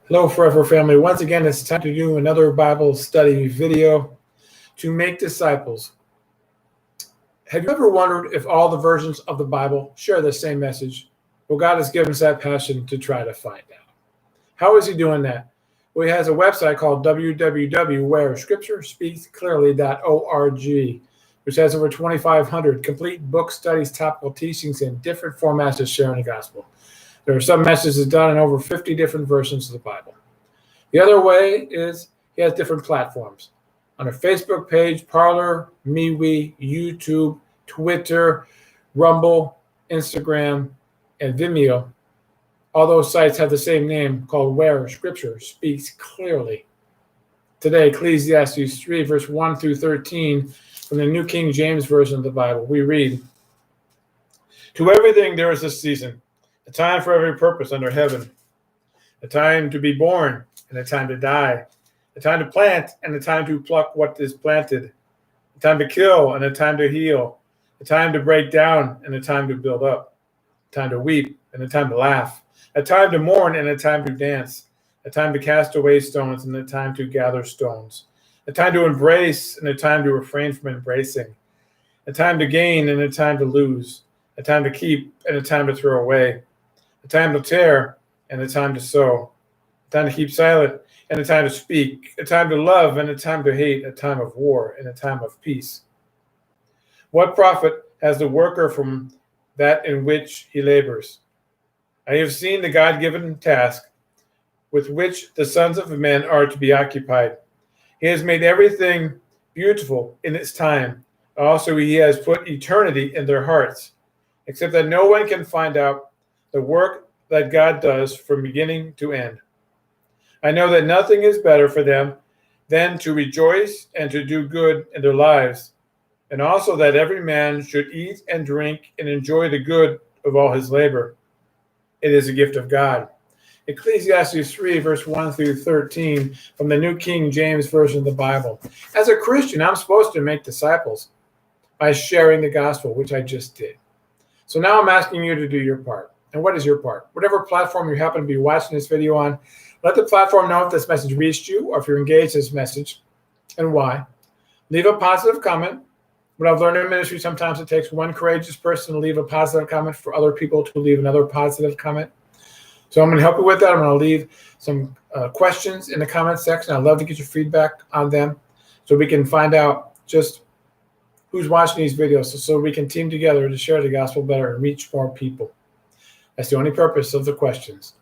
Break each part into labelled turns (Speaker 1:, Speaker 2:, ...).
Speaker 1: Hello, Forever Family. Once again, it's time to do another Bible study video to make disciples. Have you ever wondered if all the versions of the Bible share the same message? Well, God has given us that passion to try to find out. How is He doing that? Well, He has a website called www.wherescripturespeaksclearly.org, which has over 2,500 complete book studies, topical teachings, and different formats to share in the gospel. There are some messages done in over 50 different versions of the Bible. The other way is he has different platforms. On a Facebook page, Parler, MeWe, YouTube, Twitter, Rumble, Instagram, and Vimeo. All those sites have the same name called Where Scripture Speaks Clearly. Today, Ecclesiastes 3, verse 1 through 13, from the New King James Version of the Bible, we read, "To everything there is a season, a time for every purpose under heaven, a time to be born and a time to die, a time to plant and a time to pluck what is planted, a time to kill and a time to heal, a time to break down and a time to build up, a time to weep and a time to laugh, a time to mourn and a time to dance, a time to cast away stones and a time to gather stones, a time to embrace and a time to refrain from embracing, a time to gain and a time to lose, a time to keep and a time to throw away, a time to tear and a time to sow, a time to keep silent and a time to speak, a time to love and a time to hate, a time of war and a time of peace. What profit has the worker from that in which he labors? I have seen the God-given task with which the sons of men are to be occupied. He has made everything beautiful in its time. Also, he has put eternity in their hearts, except that no one can find out the work that God does from beginning to end. I know that nothing is better for them than to rejoice and to do good in their lives, and also that every man should eat and drink and enjoy the good of all his labor. It is a gift of God." Ecclesiastes 3, verse 1 through 13, from the New King James Version of the Bible. As a Christian, I'm supposed to make disciples by sharing the gospel, which I just did. So now I'm asking you to do your part. And what is your part? Whatever platform you happen to be watching this video on, let the platform know if this message reached you or if you're engaged in this message and why. Leave a positive comment. What I've learned in ministry, sometimes it takes one courageous person to leave a positive comment for other people to leave another positive comment. So I'm going to help you with that. I'm going to leave some questions in the comment section. I'd love to get your feedback on them so we can find out just who's watching these videos so we can team together to share the gospel better and reach more people. That's the only purpose of the questions.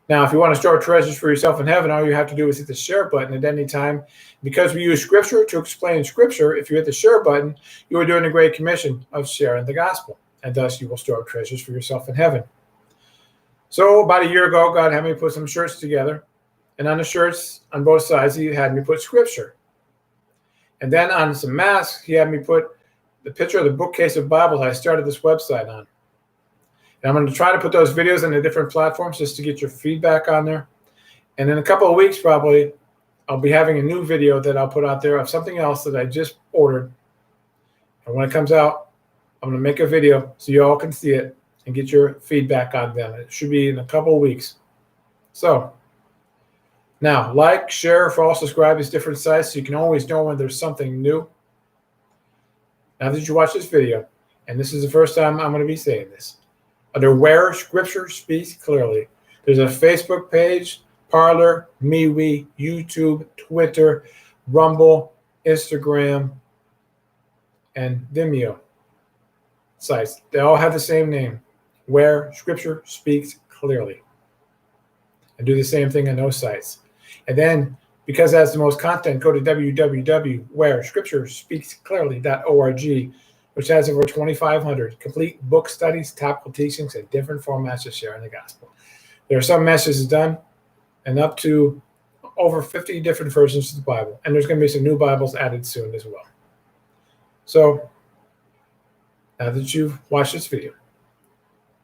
Speaker 1: Now, if you want to store treasures for yourself in heaven, all you have to do is hit the share button at any time. Because we use Scripture to explain Scripture, if you hit the share button, you are doing a great commission of sharing the gospel, and thus you will store treasures for yourself in heaven. So about a year ago, God had me put some shirts together, and on the shirts on both sides, He had me put Scripture. And then on some masks, He had me put the picture of the bookcase of Bibles I started this website on. And I'm going to try to put those videos on the different platforms just to get your feedback on there. And in a couple of weeks, probably, I'll be having a new video that I'll put out there of something else that I just ordered. And when it comes out, I'm going to make a video so you all can see it and get your feedback on them. It should be in a couple of weeks. So now, like, share, follow, subscribe to these different sites so you can always know when there's something new. Now that you watch this video, and this is the first time I'm going to be saying this, under Where Scripture Speaks Clearly, there's a Facebook page, Parler, MeWe, YouTube, Twitter, Rumble, Instagram, and Vimeo sites. They all have the same name, Where Scripture Speaks Clearly. And do the same thing on those sites. And then, because that's the most content, go to www.wherescripturespeaksclearly.org, which has over 2,500 complete book studies, topical teachings, and different formats to share in the gospel. There are some messages done and up to over 50 different versions of the Bible. And there's going to be some new Bibles added soon as well. So now that you've watched this video,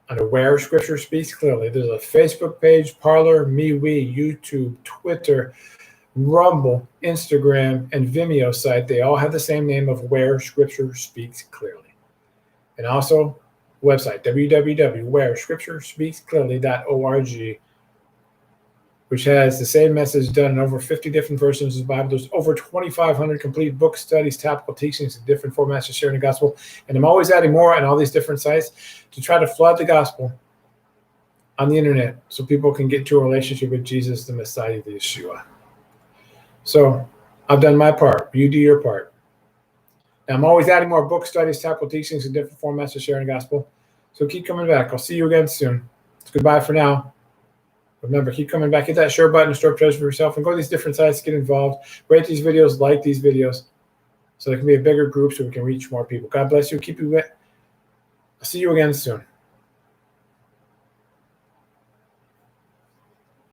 Speaker 1: under Where Scripture Speaks Clearly, there's a Facebook page, Parler, MeWe, YouTube, Twitter, Rumble, Instagram, and Vimeo site. They all have the same name of Where Scripture Speaks Clearly. And also website, www.wherescripturespeaksclearly.org, which has the same message done in over 50 different versions of the Bible. There's over 2,500 complete book studies, topical teachings, and different formats of sharing the gospel. And I'm always adding more on all these different sites to try to flood the gospel on the internet so people can get to a relationship with Jesus, the Messiah, the Yeshua. So I've done my part. You do your part. And I'm always adding more book studies, topical teachings, and different formats of sharing the gospel. So keep coming back. I'll see you again soon. It's goodbye for now. Remember, keep coming back. Hit that share button to store treasure for yourself and go to these different sites, get involved, rate these videos, like these videos so there can be a bigger group so we can reach more people. God bless you. Keep you. I'll see you again soon.